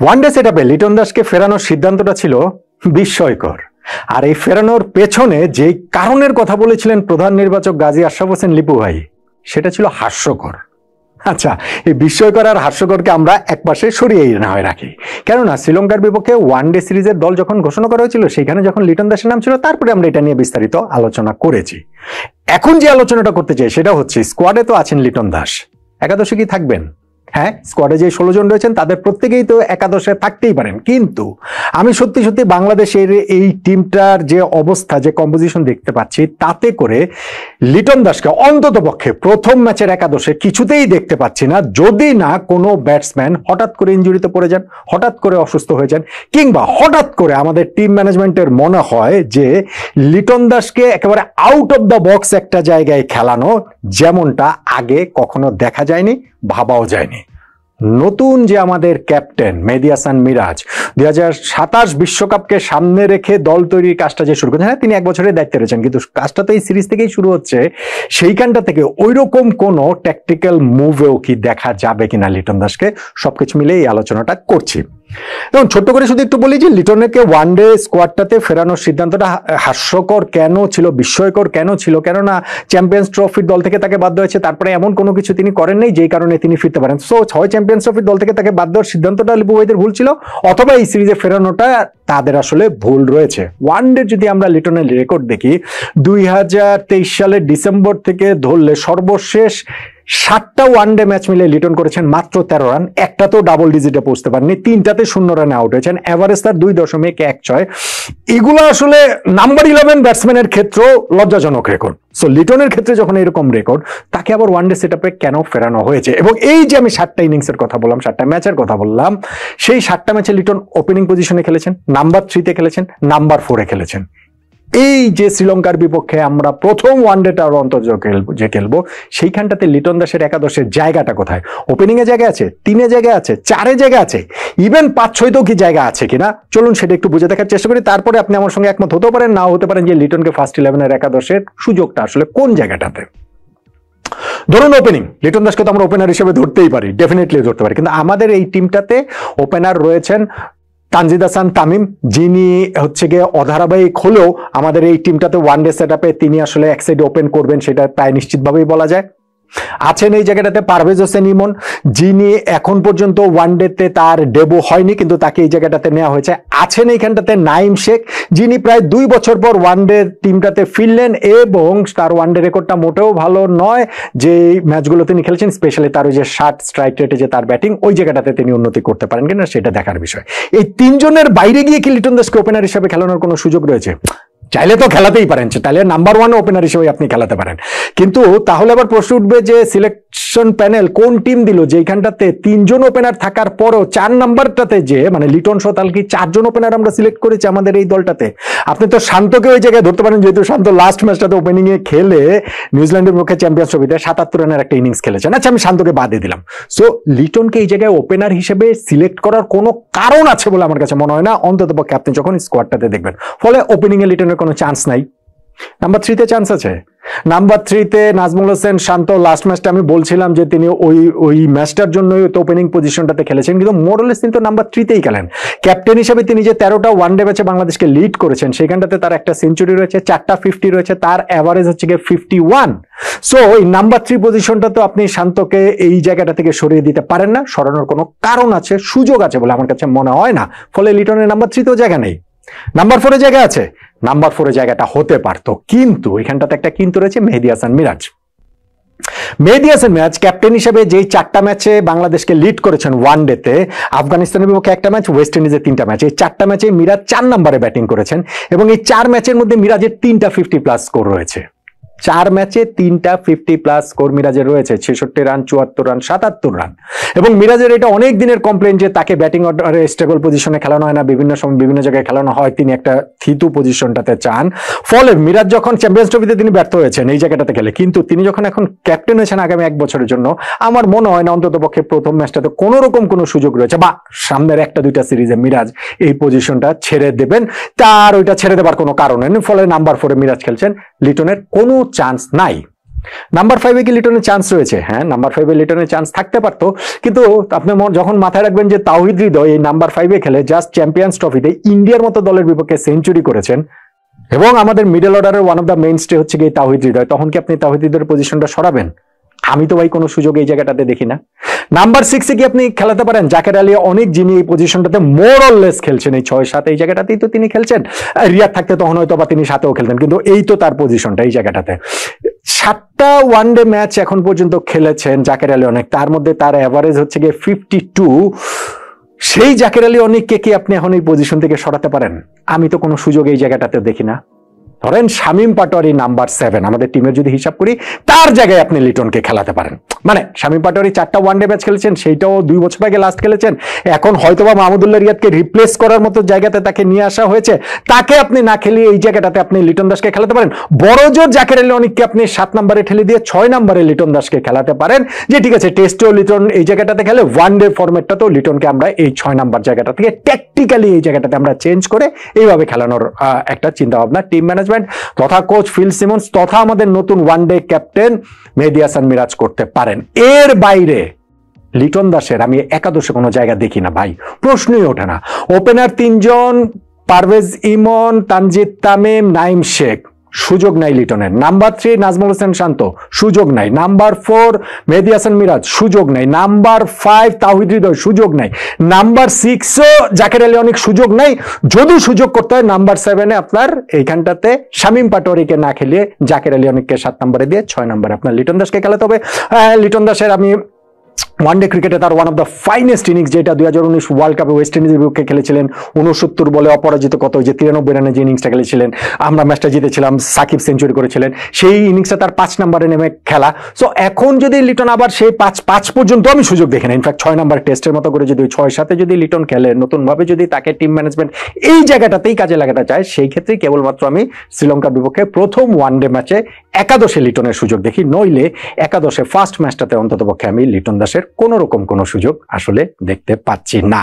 One day সেটআপে Liton দাসকে ফেরানোর সিদ্ধান্তটা ছিল বিস্ময়কর। আর এই ফেরানোর পেছনে যে কারণের কথা বলেছিলেন প্রধান নির্বাচক গাজী আশরাফ হোসেন লিপু ভাই, সেটা ছিল হাস্যকর। আচ্ছা, এই বিস্ময়কর আর হাস্যকরকে আমরা একপাশে সরিয়েই না হয় রাখি, কেননা শ্রীলঙ্কার বিপক্ষে ওয়ানডে সিরিজের দল যখন ঘোষণা করা হয়েছিল সেখানে যখন লিটন দাসের নাম ছিল, তারপরে আমরা এটা নিয়ে বিস্তারিত আলোচনা করেছি। এখন যে আলোচনাটা করতে চাই সেটা হচ্ছে, স্কোয়াডে তো আছেন লিটন দাস, একাদশে কি থাকবেন? হ্যাঁ, স্কোয়াডে যে 16 জন রয়েছেন তাদের প্রত্যেকেই তো একাদশে থাকতেই পারেন, কিন্তু আমি সত্যি সত্যি বাংলাদেশের এই টিমটার যে অবস্থা, যে কম্পোজিশন দেখতে পাচ্ছি, তাতে করে লিটন দাসকে অন্তত পক্ষে প্রথম ম্যাচের একাদশে কিছুতেই দেখতে পাচ্ছি না, যদি না কোনো ব্যাটসম্যান হঠাৎ করে ইনজুরিতে পড়ে যান, হঠাৎ করে অসুস্থ হয়ে যান, কিংবা হঠাৎ করে আমাদের টিম ম্যানেজমেন্টের মনে হয় যে লিটন দাসকে একেবারে আউট অফ দ্য বক্স একটা জায়গায় খেলানো, যেমনটা আগে কখনো দেখা যায়নি, ভাবাও যায়নি। নতুন যে আমাদের ক্যাপ্টেন মেহেদী হাসান মিরাজ 2027 বিশ্বকাপকে সামনে রেখে দল তৈরির কাজটা যে শুরু করেছেন, হ্যাঁ তিনি 1 বছরের দায়িত্বে রয়েছেন, কিন্তু কাজটা তো এই সিরিজ থেকেই শুরু হচ্ছে। সেইখানটা থেকে ওইরকম কোনো ট্যাকটিক্যাল মুভেও কি দেখা যাবে কিনা লিটন দাসকে, সবকিছু মিলে এই আলোচনাটা করছি। এবং ছোট্ট করে শুধু একটু বলি যে লিটনকে ওয়ানডে স্কোয়াডটাতে ফেরানোর সিদ্ধান্তটা হাস্যকর কেন ছিল, বিস্ময়কর কেন ছিল, কেননা চ্যাম্পিয়ন্স ট্রফির দল থেকে তাকে বাদ দেওয়া হয়েছে, তারপরে এমন কোনো কিছু তিনি করেন নাই যেই কারণে তিনি ফিরতে পারেন। সো হয় চ্যাম্পিয়ন্স ট্রফির দল থেকে তাকে বাদ দেওয়ার সিদ্ধান্তটা লিপু ভাইদের ভুল ছিল, অথবা এই সিরিজে ফেরানোটা তাদের আসলে ভুল রয়েছে। ওয়ানডে যদি আমরা লিটনের রেকর্ড দেখি, 2023 সালের ডিসেম্বর থেকে ধরলে সর্বশেষ 7টা ওয়ানডে ম্যাচ মিলে লিটন করেছেন মাত্র 13 রান, একটাতেও ডাবল ডিজিটে পৌঁছতে পারেননি, 3টাতে 0 রানে আউট হয়েছেন, এভারেজ তার 2.16। এগুলো আসলে নাম্বার 11 ব্যাটসম্যানের ক্ষেত্রেও লজ্জাজনক রেকর্ড। সো লিটনের ক্ষেত্রে যখন এরকম রেকর্ড, তাকে আবার ওয়ানডে সেটআপে কেন ফেরানো হয়েছে? এবং এই যে আমি 7টা ইনিংসের কথা বললাম, 7টা ম্যাচের কথা বললাম, সেই 7টা ম্যাচে লিটন ওপেনিং পজিশনে খেলেছেন, নাম্বার 3-তে খেলেছেন, নাম্বার 4-এ খেলেছেন। এই যে শ্রীলঙ্কার বিপক্ষে আমরা প্রথম ওয়ানডেটা অন্তত যে খেলবো, সেইখানটাতে লিটন দাসের একাদশের জায়গাটা কোথায়? ওপেনিং এ জায়গা আছে, 3-এ জায়গা আছে, 4-এ জায়গা আছে, ইভেন 5-6তেও কি জায়গা আছে কিনা, চলুন সেটা একটু বুঝে দেখার চেষ্টা করি। তারপরে আপনি আমার সঙ্গে একমত হতে পারেন, নাও হতে পারেন যে লিটনকে ফার্স্ট 11-এর একাদশের সুযোগটা আসলে কোন জায়গাটাতে। ধরুন ওপেনিং, লিটন দাসকে তো আমরা ওপেনার হিসেবে ধরতেই পারি, ডেফিনেটলি ধরতে পারি, কিন্তু আমাদের এই টিমটাতে ওপেনার রয়েছেন তানজিদ হাসান তামিম, যিনি হচ্ছে গিয়ে অধারাবাহিক হলেও আমাদের এই টিমটাতে ওয়ানডে সেটআপে তিনি আসলে এক সাইডে ওপেন করবেন সেটা প্রায় নিশ্চিতভাবেই বলা যায়। আছেন এই জায়গাটাতে পারভেজ হোসেন ইমন, যিনি এখন পর্যন্ত ওয়ানডেতে তার ডেবু হয়নি, কিন্তু তাকে এই জায়গাটাতে নেওয়া হয়েছে। আছেন এইখানটাতে নাইম শেখ, যিনি প্রায় 2 বছর পর ওয়ানডে টিমটাতে ফিরলেন এবং তার ওয়ানডে রেকর্ডটা মোটেও ভালো নয়। যে ম্যাচগুলো তিনি খেলেছেন, স্পেশালি তার ওই যে 60 স্ট্রাইক রেটে যে তার ব্যাটিং, ওই জায়গাটাতে তিনি উন্নতি করতে পারেন কিনা সেটা দেখার বিষয়। এই 3 জনের বাইরে গিয়ে কি লিটন দাসকে ওপেনার হিসেবে খেলানোর কোনো সুযোগ রয়েছে? চাইলে তো খেলাতেই পারেন, তাহলে নাম্বার 1 ওপেনার হিসেবে আপনি খেলাতে পারেন, কিন্তু তাহলে আবার প্রশ্ন উঠবে যে সিলেকশন প্যানেল কোন টিম দিল যেখানটাতে 3 জন ওপেনার থাকার পরও 4 নাম্বারটাতে যে মানে লিটন সতাল কি 4 জন ওপেনার আমরা সিলেক্ট করেছি আমাদের এই দলটাতে। আপনি তো শান্তকে ওই জায়গায় ধরতে পারেন, যেহেতু শান্ত লাস্ট ম্যাচটাতে ওপেনিং এ খেলে নিউজিল্যান্ডের পক্ষে চ্যাম্পিয়ন্স ট্রফিতে 77 রানের একটা ইনিংস খেলেছেন। আচ্ছা, আমি শান্তকে বাদে দিলাম। সো লিটনকে এই জায়গায় ওপেনার হিসেবে সিলেক্ট করার কোনো কারণ আছে বলে আমার কাছে মনে হয় না, অন্তত পক্ষে আপনি যখন স্কোয়াডটাতে দেখবেন। ফলে ওপেনিং এ লিটনের কোনো চান্স নাই। নাম্বার 3-তে চান্স আছে। নাম্বার 3-তে নাজমুল হোসেন শান্ত, লাস্ট ম্যাচটা আমি বলছিলাম যে তিনি ওই ম্যাচটার জন্যই তো ওপেনিং পজিশনটাতে খেলেছেন, কিন্তু মোরলেস কিন্তু নাম্বার 3-তেই খেলেন। ক্যাপ্টেন হিসেবে তিনি যে 13টা ওয়ানডে ম্যাচে বাংলাদেশকে লিড করেছেন, সেখানটাতে তার একটা সেঞ্চুরি রয়েছে, 4টা 50 রয়েছে, তার এভারেজ হচ্ছে গিয়ে 51। সো এই নাম্বার 3 পজিশনটা তো আপনি শান্তকে এই জায়গাটা থেকে সরিয়ে দিতে পারেন না, সরানোর কোনো কারণ আছে, সুযোগ আছে বলে আমার কাছে মনে হয় না। ফলে লিটনের নাম্বার 3-তেও জায়গা নেই। নাম্বার 4-এ জায়গা আছে, নাম্বার 4-এ জায়গাটা হতে পারতো, কিন্তু এখানটাতে একটা কিন্তু রয়েছে, মেহেদী হাসান মিরাজ। মেহেদী হাসান মিরাজ ক্যাপ্টেন হিসেবে যেই 4টা ম্যাচে বাংলাদেশকে লিড করেছেন ওয়ানডেতে, আফগানিস্তানের বিপক্ষে 1টা ম্যাচ, ওয়েস্ট ইন্ডিজের 3টা ম্যাচ, এই 4টা ম্যাচে মিরাজ 4 নম্বরে ব্যাটিং করেছেন এবং এই 4 ম্যাচের মধ্যে মিরাজের 3টা 50+ স্কোর রয়েছে। 4 ম্যাচে 3টা 50+ স্কোর মিরাজের রয়েছে, 66 রান, 74 রান, 77 রান। এবং মিরাজের এটা অনেক দিনের কমপ্লেন যে তাকে ব্যাটিং অর্ডারে স্টেবল পজিশনে খেলানো হয় না, বিভিন্ন সময় বিভিন্ন জায়গায় খেলানো হয়, তিনি একটা থিতু পজিশনটাতে চান। ফলে মিরাজ যখন চ্যাম্পিয়ন্স ট্রফিতে তিনি ব্যর্থ হয়েছেন এই জায়গাটাতে খেলে, কিন্তু তিনি যখন এখন ক্যাপ্টেন হয়েছেন আগামী 1 বছরের জন্য, আমার মনে হয় না অন্তত পক্ষে প্রথম ম্যাচটাতে কোনো রকম কোনো সুযোগ রয়েছে, বা সামনের 1-2টা সিরিজে মিরাজ এই পজিশনটা ছেড়ে দেবেন, তার ওইটা ছেড়ে দেবার কোনো কারণ নেই। ফলে নাম্বার 4-এ মিরাজ খেলছেন, লিটনের কোনো চান্স নাই। নাম্বার 5-এ কি লিটনের চান্স রয়েছে? হ্যাঁ, নাম্বার 5-এ লিটনের চান্স থাকতে পারতো, কিন্তু আপনি যখন মাথায় রাখবেন যে তাওহিদ হৃদয় এই নাম্বার 5-এ খেলে জাস্ট চ্যাম্পিয়ন্স ট্রফিতে ইন্ডিয়ার মতো দলের বিপক্ষে সেঞ্চুরি করেছেন এবং আমাদের মিডল অর্ডারের one of the main stay হচ্ছে গিয়ে তাওহিদ হৃদয়, তখন কি আপনি তাওহিদ হৃদয়ের পজিশনটা সরাবেন? আমি তো ভাই কোনো সুযোগ এই জায়গাটাতে দেখি না। নাম্বার 6-এ কি আপনি খেলাতে পারেন? জাকের আলী অনেক, যিনি এই পজিশনটাতে মোর অর লেস খেলছেন, এই 6-7 এই জায়গাটাতেই তো তিনি খেলছেন। রিয়াদ থাকতে তখন হয়তো বা তিনি 7-এও খেলতেন, কিন্তু এই তো তার পজিশনটা এই জায়গাটাতে। 7টা ওয়ানডে ম্যাচ এখন পর্যন্ত খেলেছেন জাকের আলী অনেক, তার মধ্যে তার অ্যাভারেজ হচ্ছে গিয়ে 52। সেই জাকের আলী অনেককে কি আপনি এখন এই পজিশন থেকে সরাতে পারেন? আমি তো কোনো সুযোগ এই জায়গাটাতে দেখি না। ধরেন শামীম পাটোয়ারি নাম্বার 7, আমাদের টিমের যদি হিসাব করি তার জায়গায় আপনি লিটনকে খেলাতে পারেন। মানে শামীম পাটোয়ারি 4টা ওয়ানডে ম্যাচ খেলেছেন, সেইটাও 2 বছর আগে লাস্ট খেলেছেন, এখন হয়তোবা মাহমুদুল্লাহ রিয়াদকে রিপ্লেস করার মতো জায়গাতে তাকে নিয়ে আসা হয়েছে, তাকে আপনি না খেলিয়ে এই জায়গাটাতে আপনি লিটন দাসকে খেলাতে পারেন। বড় জোর জাকের আলী অনেককে আপনি 7 নম্বরে ঠেলে দিয়ে 6 নম্বরে লিটন দাসকে খেলাতে পারেন, যে ঠিক আছে টেস্টেও লিটন এই জায়গাটাতে খেলে, ওয়ানডে ফরম্যাটটাতেও লিটনকে আমরা এই 6 নম্বর জায়গাটা থেকে ট্যাকটিক্যালি এই জায়গাটাতে আমরা চেঞ্জ করে এইভাবে খেলানোর একটা চিন্তা ভাবনা টিম ম্যানেজমেন্ট তথা কোচ ফিল সিমন্স তথা আমাদের নতুন ওয়ানডে ক্যাপ্টেন মেহেদী হাসান মিরাজ করতে পারেন। এর বাইরে লিটন দাসের আমি একাদশে কোনো জায়গা দেখি না ভাই, প্রশ্নই ওঠে না। ওপেনার 3 জন, পারভেজ ইমন, তানজিদ তামিম, নাইম শেখ, সুযোগ নাই লিটনের। নাম্বার 3 নাজমুল হোসেন শান্ত, সুযোগ নাই। নাম্বার 4 মেহেদী হাসান মিরাজ, সুযোগ নাই। নাম্বার 5 তাওহিদ হৃদয়, সুযোগ নাই। নাম্বার 6ও জাকের আলী অনেক, সুযোগ নাই। যদি সুযোগ করতে হয় নাম্বার 7-এ আপনার এইখানটাতে শামীম পাটোয়ারিকে না খেলিয়ে জাকের আলী অনেককে 7 নম্বরে দিয়ে 6 নম্বরে আপনার লিটন দাসকে খেলাতে হবে। লিটন দাসের আমি ওয়ানডে ক্রিকেটে তার one of the finest innings, যেটা 2019 ওয়ার্ল্ড কাপে ওয়েস্ট ইন্ডিজের বিপক্ষে খেলেছিলেন, 69 বলে অপরাজিত, কত যে 93 রানে যে ইনিংসটা খেলেছিলেন, আমরা ম্যাচটা জিতেছিলাম, সাকিব সেঞ্চুরি করেছিলেন, সেই ইনিংসটা তার 5 নম্বরে নেমে খেলা। সো এখন যদি লিটন আবার সেই 5 পর্যন্ত আমি সুযোগ দেখি না, ইনফ্যাক্ট 6 নম্বর টেস্টের মতো করে যদি 6-7 যদি লিটন খেলে নতুনভাবে, যদি তাকে টিম ম্যানেজমেন্ট এই জায়গাটাতেই কাজে লাগাতে চায়, সেই ক্ষেত্রেই কেবলমাত্র আমি শ্রীলঙ্কার বিপক্ষে প্রথম ওয়ানডে ম্যাচে একাদশে লিটনের সুযোগ দেখি, নইলে একাদশে ফার্স্ট ম্যাচটাতে অন্ততপক্ষে আমি লিটন দাসের কোনো রকম কোনো সুযোগ আসলে দেখতে পাচ্ছি না।